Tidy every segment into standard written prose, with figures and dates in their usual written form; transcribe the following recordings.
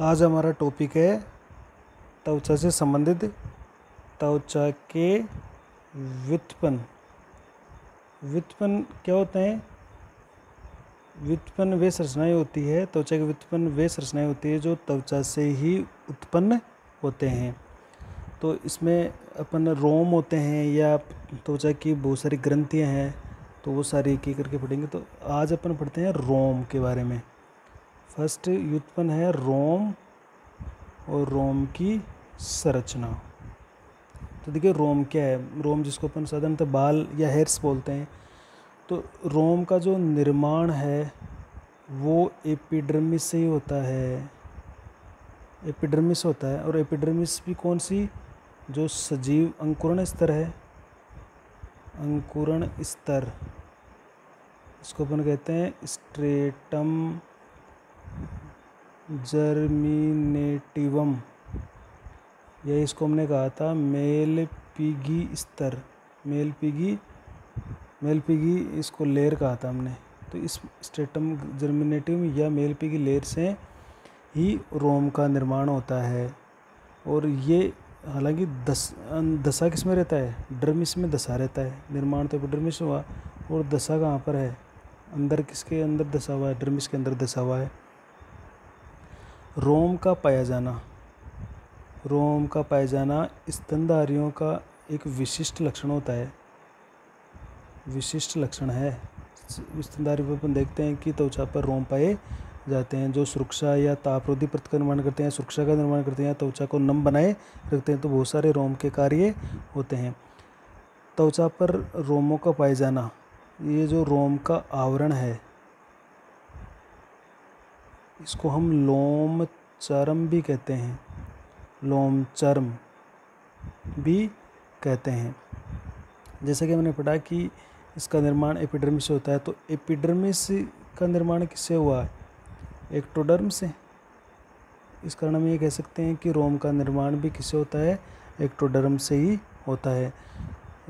आज हमारा टॉपिक है त्वचा से संबंधित त्वचा के व्युत्पन्न। व्युत्पन्न क्या होते हैं? व्युत्पन्न वे संरचनाएं होती है, त्वचा के व्युत्पन्न वे संरचनाएं होती है जो त्वचा से ही उत्पन्न होते हैं। तो इसमें अपन रोम होते हैं या त्वचा की बहुत सारी ग्रंथियां हैं, तो वो सारी एक एक करके पढ़ेंगे। तो आज अपन पढ़ते हैं रोम के बारे में। फर्स्ट व्युत्पन्न है रोम और रोम की संरचना। तो देखिए रोम क्या है। रोम जिसको अपन साधारणतः बाल या हेयर्स बोलते हैं। तो रोम का जो निर्माण है वो एपिडर्मिस से ही होता है। एपिडर्मिस होता है, और एपिडर्मिस भी कौन सी? जो सजीव अंकुरण स्तर है, अंकुरण स्तर, इसको अपन कहते हैं स्ट्रेटम जर्मिनेटिवम, यही इसको हमने कहा था मेलपिगी स्तर। मेलपिगी इसको लेयर कहा था हमने। तो इस स्ट्रेटम जर्मिनेटिवम या मेलपिगी लेयर से ही रोम का निर्माण होता है। और ये हालांकि दशा किस में रहता है? डर्मिस में दशा रहता है। निर्माण तो एपिडर्मिस हुआ, और दशा कहाँ पर है? अंदर किसके अंदर दशा हुआ है? डर्मिस के अंदर दशा हुआ है। रोम का पाया जाना। रोम का पाया जाना स्तनधारियों का एक विशिष्ट लक्षण होता है। विशिष्ट लक्षण है। स्तनधारी पर अपन देखते हैं कि त्वचा पर रोम पाए जाते हैं, जो सुरक्षा या तापरोधी परत का निर्माण करते हैं, सुरक्षा का निर्माण करते हैं, त्वचा को नम बनाए रखते हैं। तो बहुत सारे रोम के कार्य होते हैं। त्वचा पर रोमों का पाए जाना, ये जो रोम का आवरण है इसको हम लोम चर्म भी कहते हैं। लोम चर्म भी कहते हैं। जैसे कि मैंने पढ़ा कि इसका निर्माण एपिडर्मिस से होता है। तो एपिडर्मिस का निर्माण किससे हुआ है? एक्टोडर्म से। इस कारण हम ये कह सकते हैं कि रोम का निर्माण भी किससे होता है? एक्टोडर्म से ही होता है।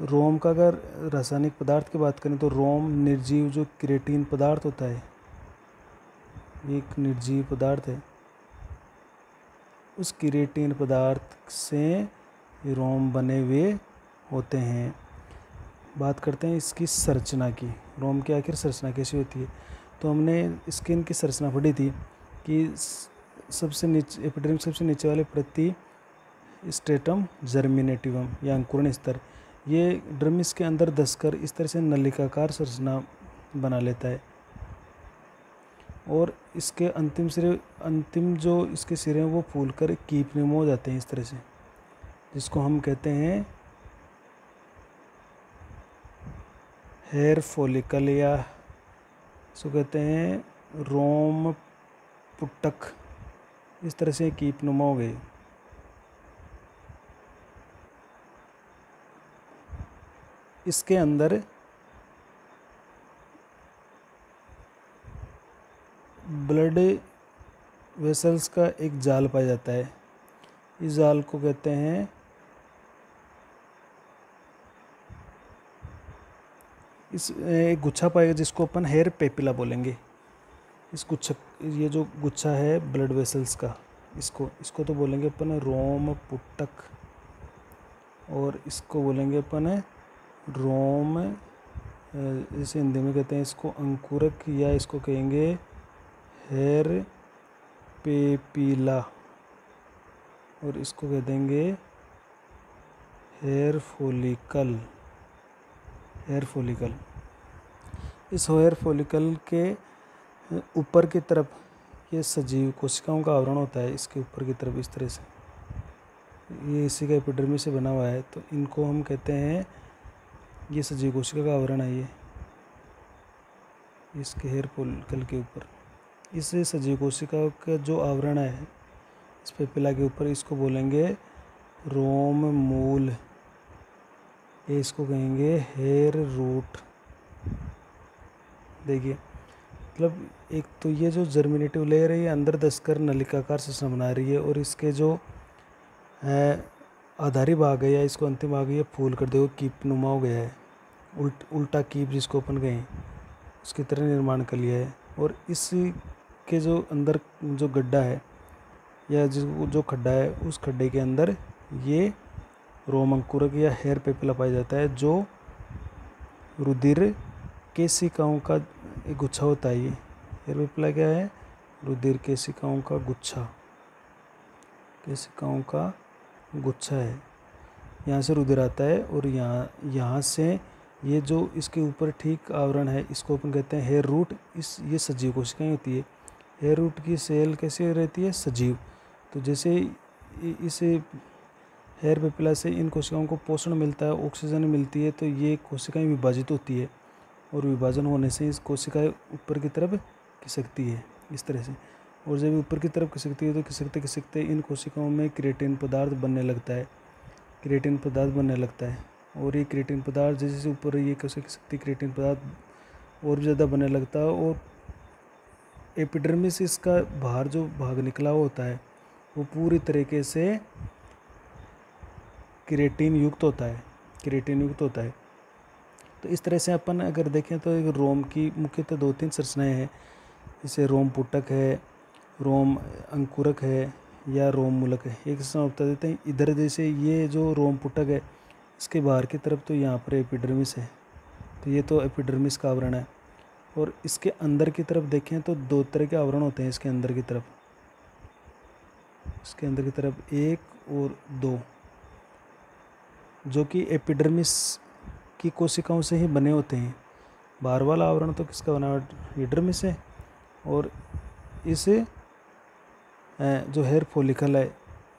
रोम का अगर रासायनिक पदार्थ की बात करें तो रोम निर्जीव जो केराटिन पदार्थ होता है, एक निर्जीव पदार्थ है। उस केराटिन पदार्थ से रोम बने हुए होते हैं। बात करते हैं इसकी संरचना की। रोम की आखिर संरचना कैसी होती है? तो हमने स्किन की संरचना पढ़ी थी कि सबसे नीचे एपिडर्मिस सबसे नीचे वाले प्रति स्ट्रेटम जर्मिनेटिवम या अंकुरण स्तर, ये डर्मिस के अंदर धंसकर इस तरह से नलिकाकार संरचना बना लेता है। और इसके अंतिम जो इसके सिरे हैं वो फूलकर कीपनेमो हो जाते हैं इस तरह से, जिसको हम कहते हैं हेयर फॉलिकल, या इसको कहते हैं रोम पुटक। इस तरह से कीपनुमा हो गई। इसके अंदर ब्लड वेसल्स का एक जाल पाया जाता है। इस जाल को कहते हैं एक गुच्छा पाएगा जिसको अपन हेयर पेपिला बोलेंगे। इस गुच्छा, ये जो गुच्छा है ब्लड वेसल्स का, इसको तो बोलेंगे अपन रोम पुटक, और इसको बोलेंगे अपन रोम, जैसे हिंदी में कहते हैं इसको अंकुरक, या इसको कहेंगे हेयर पेपिला, और इसको कह देंगे हेयर फॉलिकल। Hair follicle. इस हेयर फॉलिकल के ऊपर की तरफ ये सजीव कोशिकाओं का आवरण होता है। इसके ऊपर की तरफ इस तरह से, ये इसी का एपिडर्मिस से बना हुआ है। तो इनको हम कहते हैं, ये सजीव कोशिका का आवरण है। ये इसके हेयर फॉलिकल के ऊपर इस सजीव कोशिका का जो आवरण है इस पेपिला के ऊपर, इसको बोलेंगे रोम मूल, ये इसको कहेंगे हेयर रूट। देखिए मतलब एक तो ये जो जर्मिनेटिव लेयर है ये अंदर धंसकर नलिकाकार संरचना बना रही है, और इसके जो है आधारी भाग है या इसको अंतिम भाग ये फूल कर दे, कीपनुमा हो गया है। उल्टा कीप जिसको अपन कहें उसकी तरह निर्माण कर लिया है। और इस के जो अंदर जो गड्ढा है या जो खड्डा है उस खड्डे के अंदर ये रोम अंकुरक या हेयर पेपिला पाया जाता है, जो रुधिर केशिकाओं का एक गुच्छा होता है। ये हेयर पेपिला क्या है? रुधिर केशिकाओं का गुच्छा, केशिकाओं का गुच्छा है। यहाँ से रुधिर आता है और यहाँ से ये जो इसके ऊपर ठीक आवरण है इसको अपन कहते हैं हेयर रूट। ये सजीव कोशिकाएं होती है। हेयर रूट की सेल कैसे रहती है? सजीव। तो जैसे इस हेयर पेपिला से इन कोशिकाओं को पोषण मिलता है, ऑक्सीजन मिलती है, तो ये कोशिकाएं विभाजित होती है और विभाजन होने से इस कोशिकाएं ऊपर की तरफ खिसकती है इस तरह से। और जब ऊपर की तरफ खिसकती है तो खिसकते खिसकते इन कोशिकाओं में क्रिएटिन पदार्थ बनने लगता है, क्रिएटिन पदार्थ बनने लगता है। और ये क्रिएटिन पदार्थ जैसे जैसे ऊपर ये कैसे खिसकती क्रिएटिन पदार्थ और भी ज़्यादा बनने लगता है। और एपिडर्मिस इसका बाहर जो भाग निकला होता है वो पूरी तरीके से क्रिएटिन युक्त होता है, क्रिएटिन युक्त होता है। तो इस तरह से अपन अगर देखें तो एक रोम की मुख्यतः 2-3 संरचनाएं हैं, जैसे रोम पुटक है, रोम अंकुरक है या रोम मूलक है। एक संरचना बता देते हैं। इधर जैसे ये जो रोम पुटक है इसके बाहर की तरफ तो यहाँ पर एपिडर्मिस है, तो ये तो एपिडर्मिस का आवरण है। और इसके अंदर की तरफ देखें तो 2 तरह के आवरण होते हैं इसके अंदर की तरफ, इसके अंदर की तरफ 1 और 2, जो कि एपिडर्मिस की कोशिकाओं से ही बने होते हैं। बाहर वाला आवरण तो किसका बना हुआ? एपिडर्मिस है। और इस जो हेयर फॉलिकल है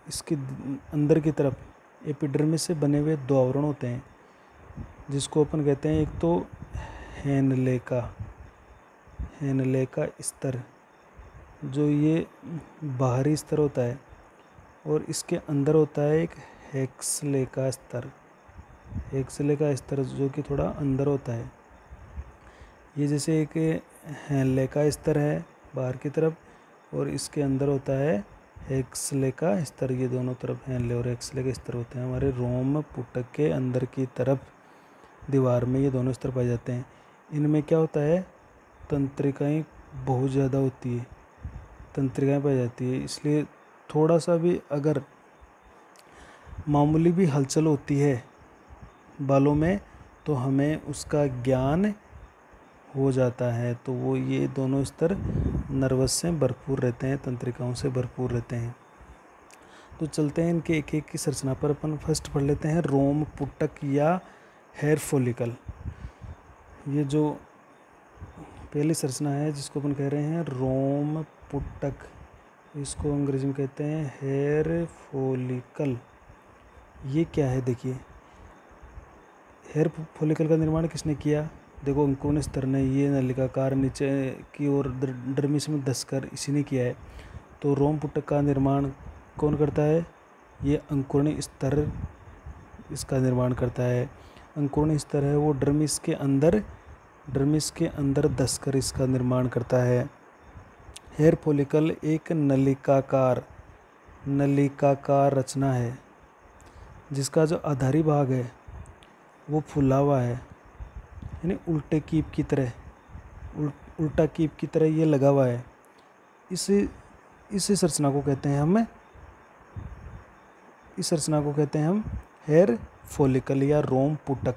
इसके अंदर की तरफ एपिडर्मिस से बने हुए 2 आवरण होते हैं, जिसको अपन कहते हैं एक तो हेनले का स्तर, जो ये बाहरी स्तर होता है, और इसके अंदर होता है एक हेक्सले का स्तर, हेक्सले का स्तर जो कि थोड़ा अंदर होता है। ये जैसे एक हेनले का स्तर है बाहर की तरफ और इसके अंदर होता है हेक्सले का स्तर। ये दोनों तरफ हेनले और हेक्सले के स्तर होते हैं। हमारे रोम पुटक के अंदर की तरफ दीवार में ये दोनों स्तर पाए जाते हैं। इनमें क्या होता है? तंत्रिकाएं बहुत ज़्यादा होती है, तंत्रिकाएं पाई जाती है। इसलिए थोड़ा सा भी अगर मामूली भी हलचल होती है बालों में तो हमें उसका ज्ञान हो जाता है। तो वो ये दोनों स्तर नर्वस से भरपूर रहते हैं, तंत्रिकाओं से भरपूर रहते हैं। तो चलते हैं इनके एक एक की संरचना पर। अपन फर्स्ट पढ़ लेते हैं रोम पुटक या हेयर फॉलिकल। ये जो पहली संरचना है जिसको अपन कह रहे हैं रोम पुटक, इसको अंग्रेजी में कहते हैं हेयर फॉलिकल। ये क्या है? देखिए, हेयर फॉलिकल का निर्माण किसने किया? देखो, अंकुरण स्तर ने, ये नलिकाकार नीचे की ओर डर्मिस में धंसकर इसी ने किया है। तो रोम पुटक का निर्माण कौन करता है? ये अंकुरण स्तर इसका निर्माण करता है। अंकुरण स्तर है वो डर्मिस के अंदर धंसकर इसका निर्माण करता है। हेयर फॉलिकल एक नलिकाकार रचना है जिसका जो आधारी भाग है वो फुला हुआ है, यानी उल्टा कीप की तरह ये लगा हुआ है। इस संरचना को कहते हैं हम हेयर फॉलिकल या रोम पुटक।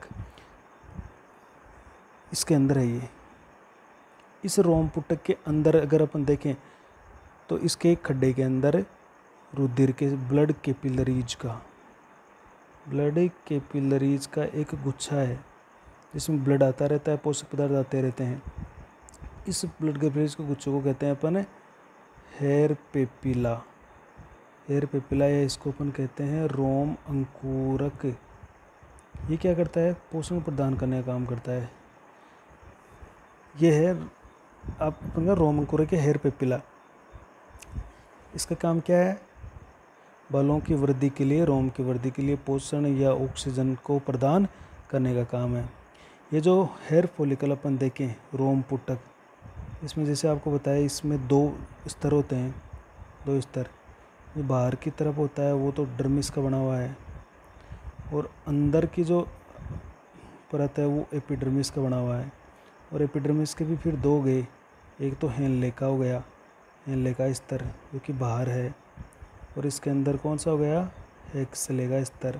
इसके अंदर है ये। इस रोम पुटक के अंदर अगर अपन देखें तो इसके एक खड्डे के अंदर रुधिर के ब्लड कैपिलरीज का एक गुच्छा है जिसमें ब्लड आता रहता है, पोषक पदार्थ आते रहते हैं। इस ब्लड कैपिलरीज के गुच्छे को कहते हैं अपन हेयर पेपिला या इसको अपन कहते हैं रोम अंकुरक। ये क्या करता है? पोषण प्रदान करने का काम करता है। ये है आप अपन का रोम अंकुरक के हेयर पेपिला। इसका काम क्या है? बालों की वृद्धि के लिए, रोम की वृद्धि के लिए पोषण या ऑक्सीजन को प्रदान करने का काम है। ये जो हेयर फॉलिकल अपन देखें रोम पुटक, इसमें जैसे आपको बताया इसमें 2 स्तर होते हैं, 2 स्तर। जो बाहर की तरफ होता है वो तो डर्मिस का बना हुआ है और अंदर की जो परत है वो एपिडर्मिस का बना हुआ है। और एपिडर्मिस के भी फिर 2 गए, एक तो हेनले का हो गया, हेनले का स्तर जो कि बाहर है, और इसके अंदर कौन सा हो गया, हेक्सलेगा स्तर,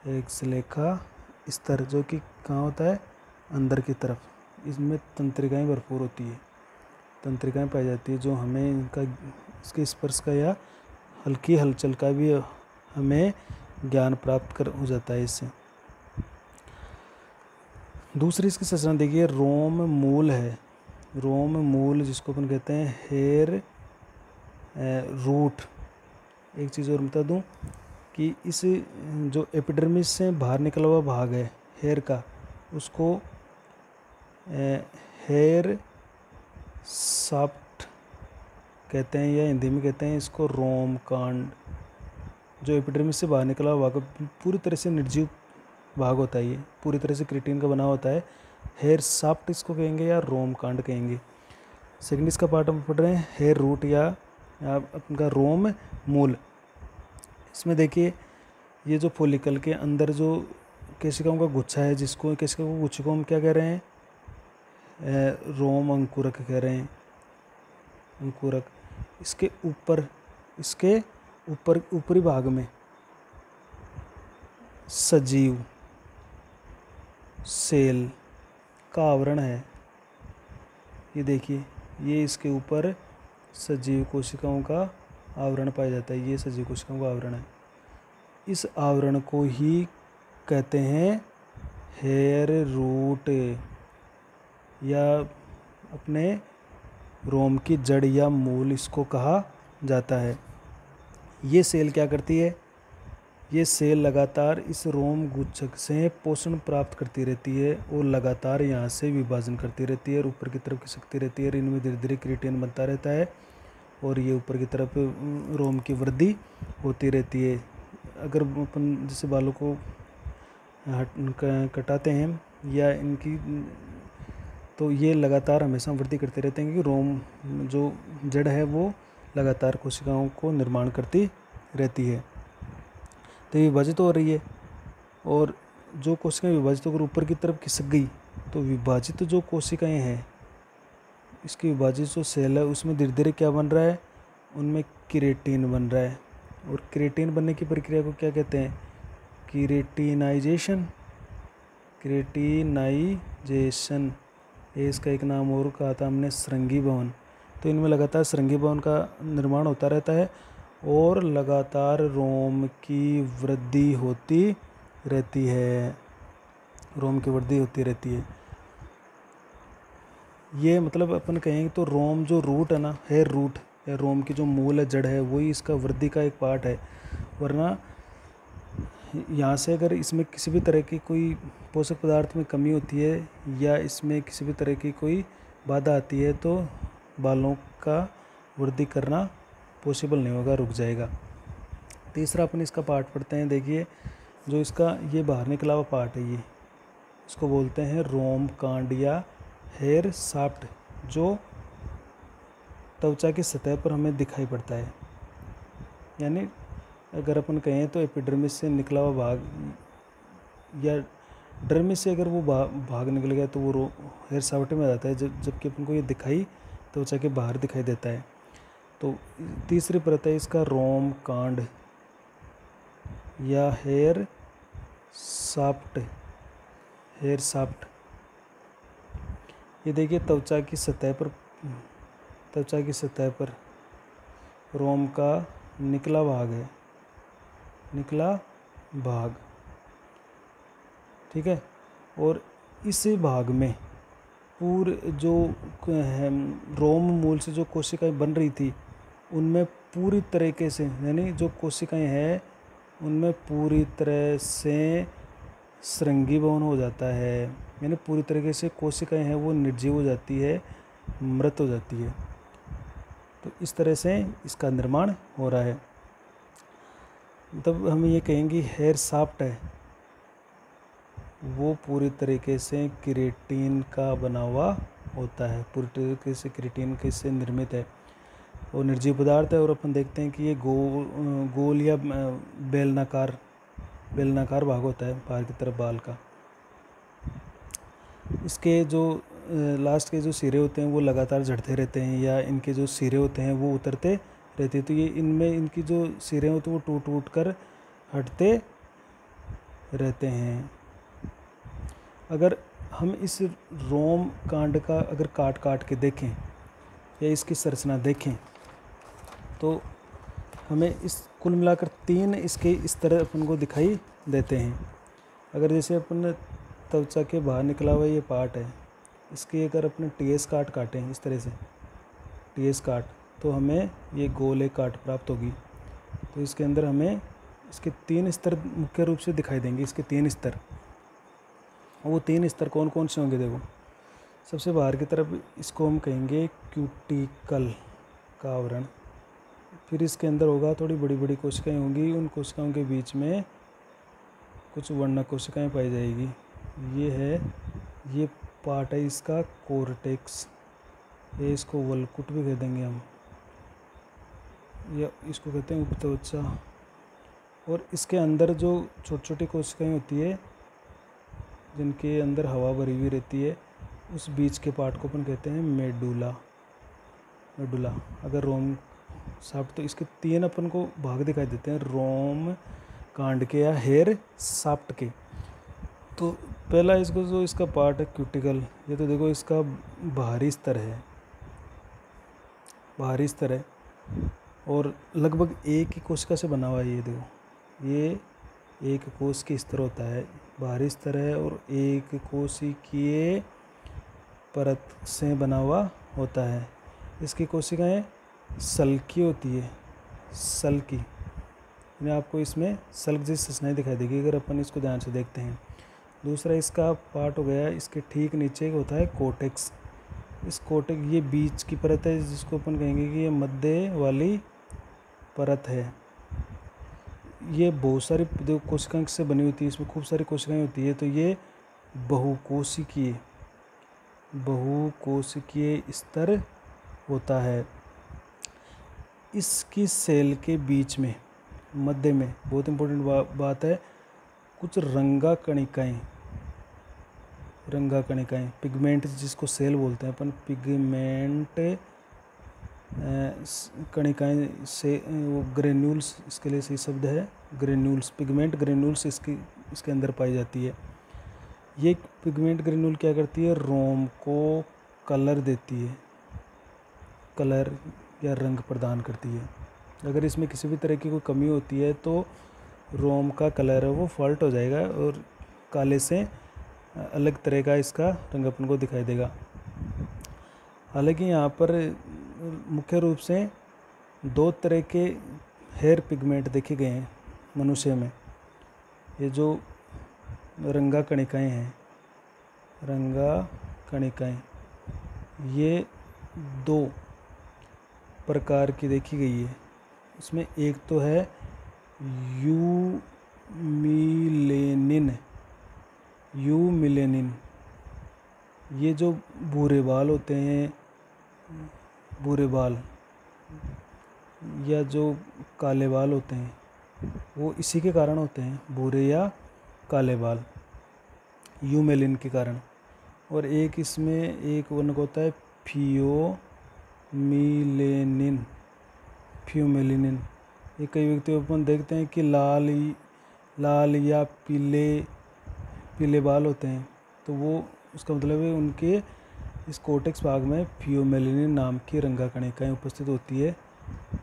हेक्सलेखा स्तर, जो कि कहाँ होता है, अंदर की तरफ। इसमें तंत्रिकाएं भरपूर होती है, तंत्रिकाएं पाई जाती है, जो हमें इनका, इसके स्पर्श का या हल्की हलचल का भी हमें ज्ञान प्राप्त कर हो जाता है इससे। दूसरी इसकी संरचना देखिए, रोम मूल है, रोम मूल जिसको अपन कहते हैं हेयर रूट। एक चीज़ और बता दूं कि इस जो एपिडर्मिस से बाहर निकला हुआ भाग है हेयर का, उसको हेयर शाफ्ट कहते हैं, या हिंदी में कहते हैं इसको रोम कांड। जो एपिडर्मिस से बाहर निकला हुआ भाग पूरी तरह से निर्जीव भाग होता है, ये पूरी तरह से क्रिएटिन का बना होता है। हेयर शाफ्ट इसको कहेंगे या रोम कांड कहेंगे। सेकंड इसका पार्ट हम पढ़ रहे हैं हेयर रूट या अपना रोम मूल। इसमें देखिए ये जो फॉलिकल के अंदर जो केशिकाओं का गुच्छा है, जिसको केशिकाओं के गुच्छे को हम क्या कह रहे हैं, रोम अंकुरक कह रहे हैं, अंकुरक। इसके ऊपर ऊपरी भाग में सजीव सेल का आवरण है। ये देखिए, ये इसके ऊपर सजीव कोशिकाओं का आवरण पाया जाता है, ये सजीव कोशिकाओं का आवरण है। इस आवरण को ही कहते हैं हेयर रूट, या अपने रोम की जड़ या मूल इसको कहा जाता है। ये सेल क्या करती है, ये सेल लगातार इस रोम गुच्छक से पोषण प्राप्त करती रहती है और लगातार यहाँ से विभाजन करती रहती है और ऊपर की तरफ खिसकती रहती है। इनमें धीरे धीरे क्रिएटिन बनता रहता है और ये ऊपर की तरफ रोम की वृद्धि होती रहती है। अगर अपन जैसे बालों को कटाते हैं या इनकी, तो ये लगातार हमेशा वृद्धि करते रहते हैं, क्योंकि रोम जो जड़ है वो लगातार कोशिकाओं को निर्माण करती रहती है। तो ये विभाजित हो रही है, और जो कोशिकाएं विभाजित होकर ऊपर की तरफ खिसक गई, तो विभाजित जो कोशिकाएं हैं, इसकी विभाजित जो सेल है उसमें धीरे धीरे क्या बन रहा है, उनमें केराटिन बन रहा है। और केराटिन बनने की प्रक्रिया को क्या कहते हैं, केरेटिनाइजेशन, केरेटिनाइजेशन। ये इसका एक नाम और कहा था हमने, श्रृंगी भवन। तो इनमें लगातार श्रृंगी भवन का निर्माण होता रहता है और लगातार रोम की वृद्धि होती रहती है, रोम की वृद्धि होती रहती है। ये मतलब अपन कहेंगे तो रोम जो रूट है ना, हेयर रूट या रोम की जो मूल है, जड़ है, वही इसका वृद्धि का एक पार्ट है। वरना यहाँ से अगर इसमें किसी भी तरह की कोई पोषक पदार्थ में कमी होती है या इसमें किसी भी तरह की कोई बाधा आती है, तो बालों का वृद्धि करना पॉसिबल नहीं होगा, रुक जाएगा। तीसरा अपन इसका पार्ट पढ़ते हैं। देखिए, जो इसका ये बाहर निकला हुआ पार्ट है, ये इसको बोलते हैं रोम कांड या हेयर शाफ्ट, जो त्वचा की सतह पर हमें दिखाई पड़ता है। यानी अगर अपन कहें तो एपिडर्मिस से निकला हुआ भाग या डर्मिस से अगर वो भाग निकल गया तो वो हेयर शाफ्ट में आ जाता है, जबकि अपन को ये दिखाई त्वचा के बाहर दिखाई देता है। तो तीसरी परत है इसका रोम कांड या हेयर शाफ्ट, हेयर शाफ्ट। ये देखिए, त्वचा की सतह पर रोम का निकला भाग है, निकला भाग, ठीक है। और इस भाग में पूरे जो रोम मूल से जो कोशिकाएं बन रही थी, उनमें पूरी तरीके से, यानी जो कोशिकाएं हैं उनमें पूरी तरह से श्रृंगी भवन हो जाता है, यानी पूरी तरीके से कोशिकाएं हैं वो निर्जीव हो जाती है, मृत हो जाती है। तो इस तरह से इसका निर्माण हो रहा है। तब हम ये कहेंगे हेयर शाफ्ट है वो पूरी तरीके से केराटिन का बना हुआ होता है, पूरी तरीके से केराटिन किससे निर्मित है, वो निर्जीव पदार्थ है। और अपन देखते हैं कि ये गोल या बेलनाकार भाग होता है बाहर की तरफ बाल का। इसके जो लास्ट के जो सिरे होते हैं वो लगातार झड़ते रहते हैं, या इनके जो सिरे होते हैं वो उतरते रहती है। तो ये इनमें इनकी जो सिरे होते हैं वो टूट टूट कर हटते रहते हैं। अगर हम इस रोम कांड का अगर काट काट के देखें या इसकी संरचना देखें तो हमें इस कुल मिलाकर 3 इसके इस तरह अपन को दिखाई देते हैं। अगर जैसे अपन त्वचा के बाहर निकला हुआ ये पार्ट है, इसके अगर अपने टीएस काट काटें इस तरह से टीएस काट, तो हमें ये गोल एक काट प्राप्त होगी। तो इसके अंदर हमें इसके 3 स्तर मुख्य रूप से दिखाई देंगे, इसके 3 स्तर। वो 3 स्तर कौन कौन से होंगे? देखो, सबसे बाहर की तरफ इसको हम कहेंगे क्यूटिकल का आवरण। फिर इसके अंदर होगा थोड़ी बड़ी बड़ी कोशिकाएं होंगी, उन कोशिकाओं के बीच में कुछ वर्णक कोशिकाएं पाई जाएगी। ये पार्ट है इसका कोर्टेक्स, ये इसको वलकुट भी कह देंगे हम, या इसको कहते हैं उपत्वचा। और इसके अंदर जो छोटी छोटी कोशिकाएं होती है जिनके अंदर हवा भरी हुई रहती है, उस बीच के पार्ट को अपन कहते हैं मेडुला। अगर रोम साफ्ट, तो इसके 3 अपन को भाग दिखाई देते हैं रोम कांड के या हेयर साफ्ट के। तो पहला इसको जो इसका पार्ट है क्यूटिकल, ये तो देखो इसका बाहरी स्तर है और लगभग एक ही कोशिका से बना हुआ है। ये देखो, ये एक कोश की स्तर होता है, बाहरी स्तर है और एक कोशिकीय परत से बना हुआ होता है। इसकी कोशिकाएं सल्की होती है, सल्की, यानी आपको इसमें सल्क जैसी संरचनाएं दिखाई देगी अगर अपन इसको ध्यान से देखते हैं। दूसरा इसका पार्ट हो गया, इसके ठीक नीचे होता है कोटेक्स। इस कोटेक्स, ये बीच की परत है जिसको अपन कहेंगे कि ये मध्य वाली परत है। ये बहुत सारी कोशिकाओं से बनी होती है, इसमें खूब सारी कोशिकाएं होती है। तो ये बहुकोशिकीय स्तर होता है। इसकी सेल के बीच में मध्य में बहुत इम्पोर्टेंट बात है, कुछ रंगा कणिकाएं, पिगमेंट जिसको सेल बोलते हैं अपन, पिगमेंट कणिकाएं से वो ग्रेन्यूल्स, इसके लिए सही शब्द है ग्रेन्यूल्स, पिगमेंट ग्रेन्यूल्स इसके अंदर पाई जाती है। ये पिगमेंट ग्रेन्यूल क्या करती है? रोम को कलर देती है, कलर या रंग प्रदान करती है। अगर इसमें किसी भी तरह की कोई कमी होती है तो रोम का कलर है वो फॉल्ट हो जाएगा और काले से अलग तरह का इसका रंग अपन को दिखाई देगा। हालांकि यहाँ पर मुख्य रूप से 2 तरह के हेयर पिगमेंट देखे गए हैं मनुष्य में। ये जो रंगा कणिकाएं, ये 2 प्रकार की देखी गई है। इसमें एक तो है यूमिलेनिन। ये जो भूरे बाल होते हैं, भूरे बाल या जो काले बाल होते हैं, वो इसी के कारण होते हैं, भूरे या काले बाल, यूमेलिन के कारण। और एक इसमें एक वर्णक होता है फ्यूमेलिनिन। ये कई व्यक्तियों अपन देखते हैं कि लाल या पीले बाल होते हैं, तो वो उसका मतलब है उनके इस कोर्टेक्स भाग में फ्यूमेलिनिन नाम की रंगा कणिकाएं उपस्थित होती है।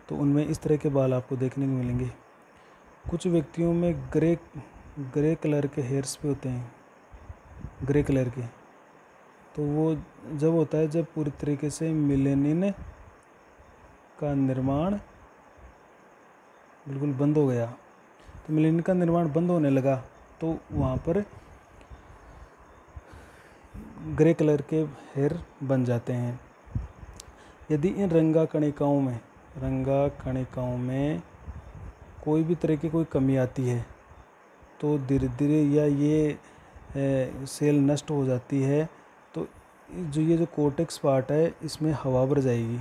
तो उनमें इस तरह के बाल आपको देखने को मिलेंगे। कुछ व्यक्तियों में ग्रे कलर के हेयर्स भी होते हैं, ग्रे कलर के। तो वो जब होता है जब पूरी तरीके से मेलानिन का निर्माण बिल्कुल बंद हो गया। तो मेलानिन का निर्माण बंद होने लगा तो वहाँ पर ग्रे कलर के हेयर बन जाते हैं। यदि इन रंगा कणिकाओं में कोई भी तरह की कोई कमी आती है तो धीरे धीरे या ये सेल नष्ट हो जाती है, तो ये जो कोर्टेक्स पार्ट है इसमें हवा भर जाएगी,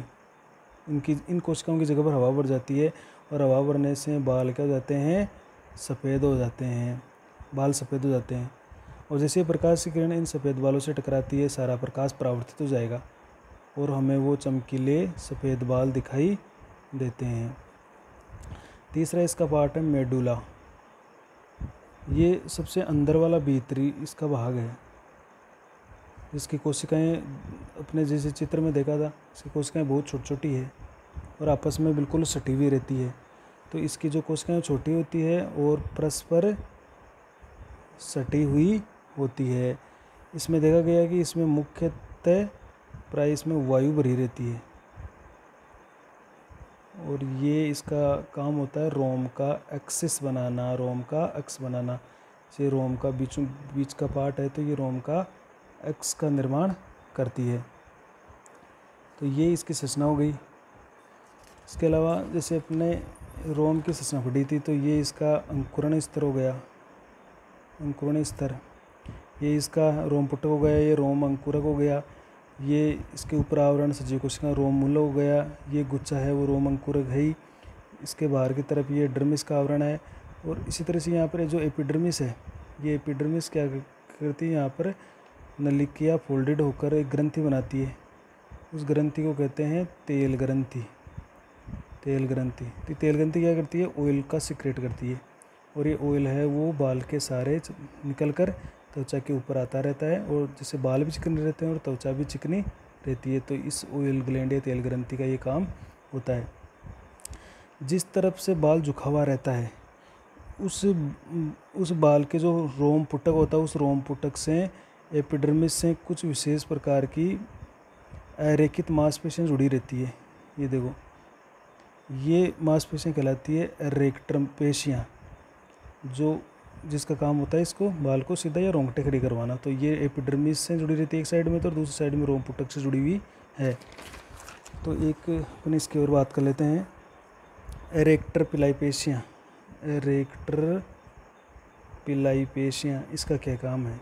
इन कोशिकाओं की जगह पर हवा भर जाती है और हवा भरने से बाल क्या हो जाते हैं? सफ़ेद हो जाते हैं, बाल सफ़ेद हो जाते हैं। और जैसे प्रकाश की किरण इन सफ़ेद बालों से टकराती है, सारा प्रकाश परावर्तित हो जाएगा और हमें वो चमकीले सफ़ेद बाल दिखाई देते हैं। तीसरा इसका पार्ट है मेडुला। ये सबसे अंदर वाला भीतरी इसका भाग है, जिसकी कोशिकाएं अपने जैसे चित्र में देखा था, इसकी कोशिकाएं बहुत छोटी छोटी है और आपस में बिल्कुल सटी हुई रहती है। तो इसकी जो कोशिकाएं छोटी होती है और परस्पर सटी हुई होती है। इसमें देखा गया कि इसमें मुख्यतः प्राय इसमें वायु भरी रहती है और ये इसका काम होता है रोम का एक्सिस बनाना, रोम का अक्ष बनाना। ये रोम का बीच का पार्ट है, तो ये रोम का अक्ष का निर्माण करती है। तो ये इसकी संरचना हो गई। इसके अलावा जैसे अपने रोम की संरचना पढ़ी थी, तो ये इसका अंकुरण स्तर हो गया, अंकुरण स्तर। ये इसका रोम पुटक हो गया, ये रोम अंकुरक हो गया। ये इसके ऊपर आवरण सजीव कोशिका रोम मूल हो गया। ये गुच्छा है वो रोम अंकुरक है ही। इसके बाहर की तरफ ये डर्मिस का आवरण है। और इसी तरह से यहाँ पर जो एपिडर्मिस है, ये एपिडर्मिस क्या करती है, यहाँ पर नलिकिया फोल्डेड होकर एक ग्रंथि बनाती है। उस ग्रंथि को कहते हैं तेल ग्रंथि, तेल ग्रंथि। तो तेल ग्रंथि क्या करती है, ऑयल का सिक्रेट करती है और ये ऑयल है वो बाल के सारे निकल कर त्वचा के ऊपर आता रहता है। और जैसे बाल भी चिकने रहते हैं और त्वचा भी चिकनी रहती है, तो इस ऑयल ग्लैंड या तेल ग्रंथि का ये काम होता है। जिस तरफ से बाल झुका हुआ रहता है, उस बाल के जो रोम पुटक होता है, उस रोम पुटक से एपिडर्मिस से कुछ विशेष प्रकार की अरेखित मांसपेशियाँ जुड़ी रहती है। ये देखो, ये मांसपेशियाँ कहलाती है एरेक्टम पेशियाँ, जो जिसका काम होता है इसको बाल को सीधा या रोंगटे खड़ी करवाना। तो ये एपिडर्मिस से जुड़ी रहती है एक साइड में, तो दूसरी साइड में रोम पुटक से जुड़ी हुई है। तो एक अपन इसकी और बात कर लेते हैं, एरेक्टर पिलाई पेशियाँ। एरेक्टर पिलाई पेशियाँ, इसका क्या काम है,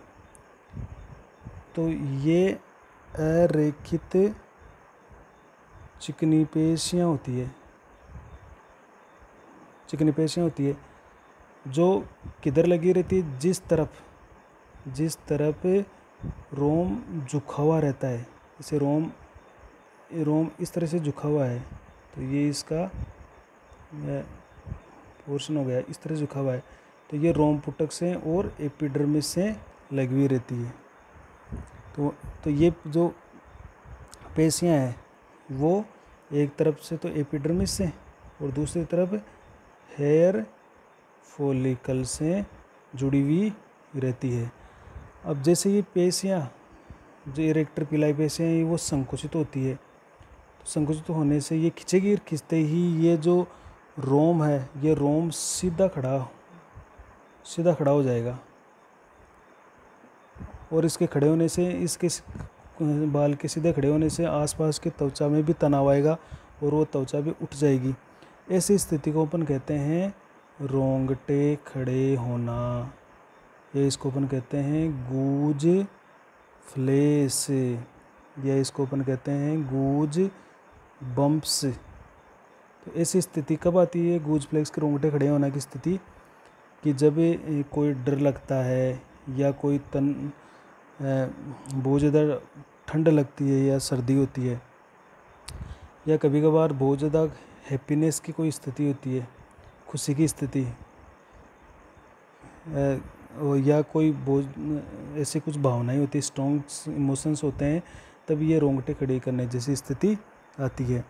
तो ये अरेखित चिकनी पेशियाँ होती है, चिकनी पेशियाँ होती है जो किधर लगी रहती है, जिस तरफ रोम झुका हुआ रहता है। जैसे रोम इस तरह से झुका हुआ है, तो ये इसका पोर्शन हो गया, इस तरह झुका हुआ है, तो ये रोम पुटक से और एपिडर्मिस से लगी हुई रहती है। तो ये जो पेशियाँ हैं वो एक तरफ से तो एपिडर्मिस से और दूसरी तरफ हेयर फॉलिकल से जुड़ी हुई रहती है। अब जैसे ये पेशियाँ जो इरेक्टर पिलाई पेशियाँ हैं वो संकुचित होती है, तो संकुचित होने से ये खिंचेगी, खिंचते ही ये जो रोम है, ये रोम सीधा खड़ा हो जाएगा और इसके खड़े होने से, इसके बाल के सीधे खड़े होने से आसपास के त्वचा में भी तनाव आएगा और वो त्वचा भी उठ जाएगी। ऐसी स्थिति को अपन कहते हैं रोंगटे खड़े होना, या इसको अपन कहते हैं गूज फ्लेस, या इसको अपन कहते हैं गूज बम्प्स। तो ऐसी स्थिति कब आती है गूज फ्लेक्स के रोंगटे खड़े होने की स्थिति, कि जब कोई डर लगता है या कोई बहुत ज़्यादा ठंड लगती है या सर्दी होती है, या कभी कभार बहुत ज़्यादा हैप्पीनेस की कोई स्थिति होती है, खुशी की स्थिति, या कोई बहुत ऐसी कुछ भावनाएं होती है, स्ट्रॉन्ग इमोशंस होते हैं, तब ये रोंगटे खड़े करने जैसी स्थिति आती है।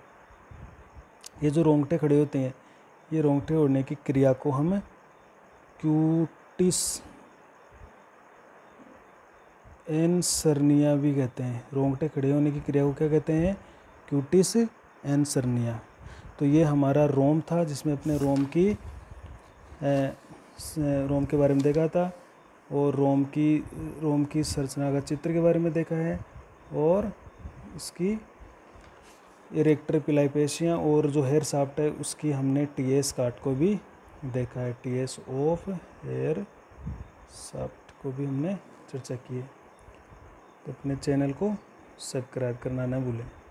ये जो रोंगटे खड़े होते हैं, ये रोंगटे उड़ने की क्रिया को हम क्यूटिस एनसर्निया भी कहते हैं। रोंगटे खड़े होने की क्रिया को क्या कहते हैं, क्यूटिस एनसर्निया। तो ये हमारा रोम था, जिसमें अपने रोम के बारे में देखा था और रोम की संरचना का चित्र के बारे में देखा है, और इसकी इरेक्टर पिलाई पेशियाँ और जो हेयर शाफ्ट है उसकी हमने टीएस काट को भी देखा है, टीएस ऑफ हेयर शाफ्ट को भी हमने चर्चा की है। तो अपने चैनल को सब्सक्राइब करना ना भूलें।